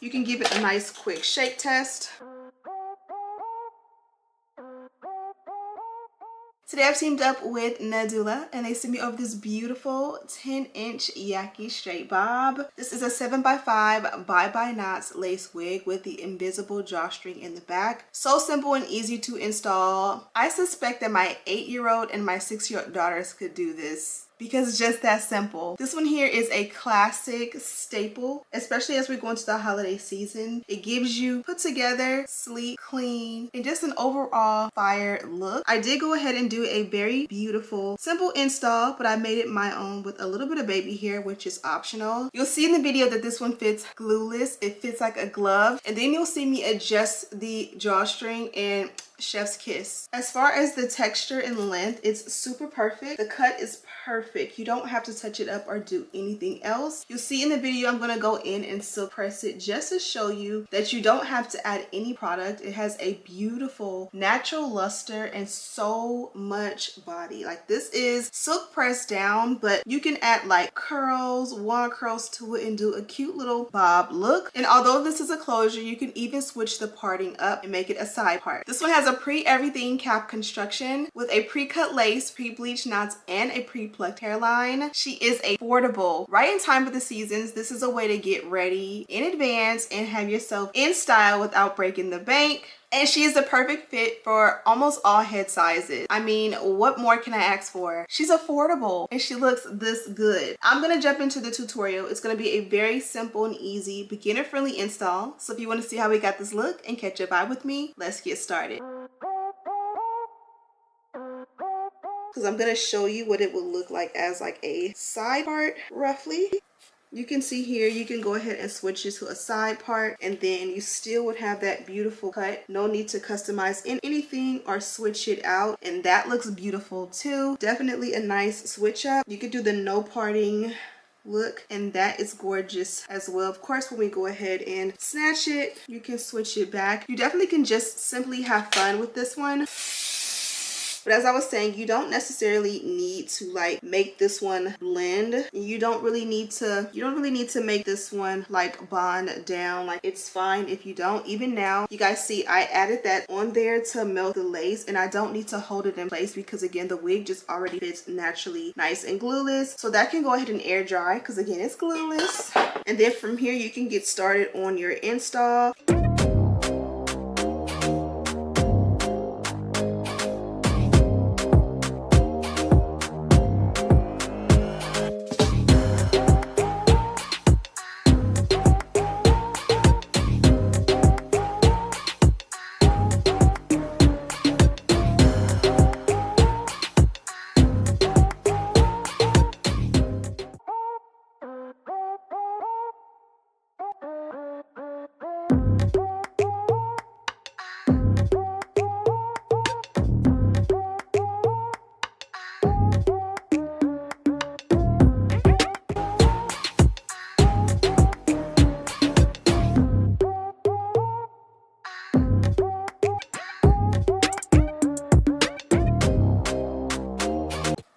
You can give it a nice quick shake test. Today I've teamed up with Nadula and they sent me over this beautiful 10-inch yaki straight bob. This is a 7x5 bye-bye knots lace wig with the invisible drawstring in the back. So simple and easy to install. I suspect that my 8-year-old and my 6-year-old daughters could do this, because it's just that simple. This one here is a classic staple, especially as we go into the holiday season. It gives you put together, sleek, clean, and just an overall fire look. I did go ahead and do a very beautiful, simple install, but I made it my own with a little bit of baby hair, which is optional. You'll see in the video that this one fits glueless. It fits like a glove, and then you'll see me adjust the drawstring and chef's kiss. As far as the texture and length, it's super perfect. The cut is perfect. You don't have to touch it up or do anything else. You'll see in the video I'm going to go in and silk press it just to show you that you don't have to add any product. It has a beautiful natural luster and so much body. Like, this is silk pressed down, but you can add like curls, wand curls to it and do a cute little bob look. And although this is a closure, you can even switch the parting up and make it a side part. This one has a pre-everything cap construction with a pre-cut lace, pre-bleached knots, and a pre-plucked hairline. She is affordable. Right in time for the seasons, this is a way to get ready in advance and have yourself in style without breaking the bank. And she is the perfect fit for almost all head sizes. I mean, what more can I ask for? She's affordable and she looks this good. I'm gonna jump into the tutorial. It's gonna be a very simple and easy beginner-friendly install. So if you want to see how we got this look and catch a vibe with me, let's get started. Because I'm gonna show you what it would look like as like a side part roughly. You can see here, you can go ahead and switch it to a side part and then you still would have that beautiful cut. No need to customize in anything or switch it out, and that looks beautiful too. Definitely a nice switch up. You could do the no parting look and that is gorgeous as well. Of course, when we go ahead and snatch it, you can switch it back. You definitely can just simply have fun with this one. But as I was saying, you don't necessarily need to like make this one blend. You don't really need to make this one like bond down. Like, it's fine if you don't. Even now, you guys see I added that on there to melt the lace, and I don't need to hold it in place because again, the wig just already fits naturally nice and glueless. So that can go ahead and air dry because again, it's glueless. And then from here, you can get started on your install.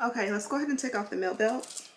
Okay, let's go ahead and take off the melt belt.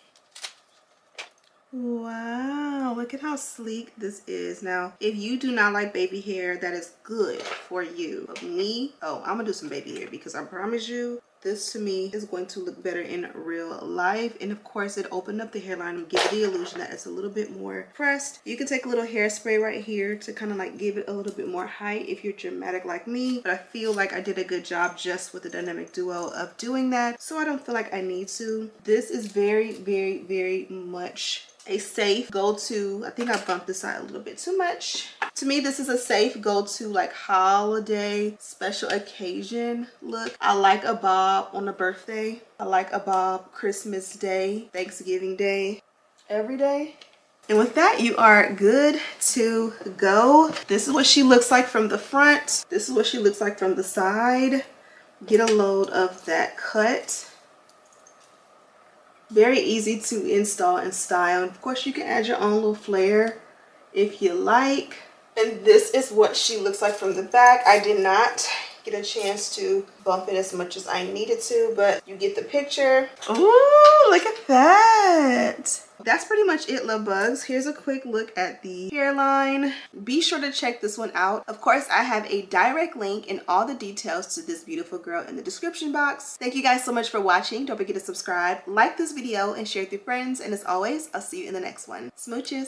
Wow, look at how sleek this is. Now, if you do not like baby hair, that is good for you. But me, oh, I'm gonna do some baby hair because I promise you, this to me is going to look better in real life. And of course, it opened up the hairline and give it the illusion that it's a little bit more pressed. You can take a little hairspray right here to kind of like give it a little bit more height if you're dramatic like me. But I feel like I did a good job just with the dynamic duo of doing that, so I don't feel like I need to. This is very, very, very much a safe go-to. I think I bumped this side a little bit too much. To me, this is a safe go-to like holiday special occasion look. I like a bob on a birthday. I like a bob Christmas Day, Thanksgiving Day, every day. And with that, you are good to go. This is what she looks like from the front. This is what she looks like from the side. Get a load of that cut. Very easy to install and style. And of course, you can add your own little flair if you like. And this is what she looks like from the back. I did not get a chance to bump it as much as I needed to, but you get the picture. Ooh, look at that. That's pretty much it, love bugs. Here's a quick look at the hairline. Be sure to check this one out. Of course, I have a direct link and all the details to this beautiful girl in the description box. Thank you guys so much for watching. Don't forget to subscribe, like this video, and share it with your friends. And as always, I'll see you in the next one. Smooches.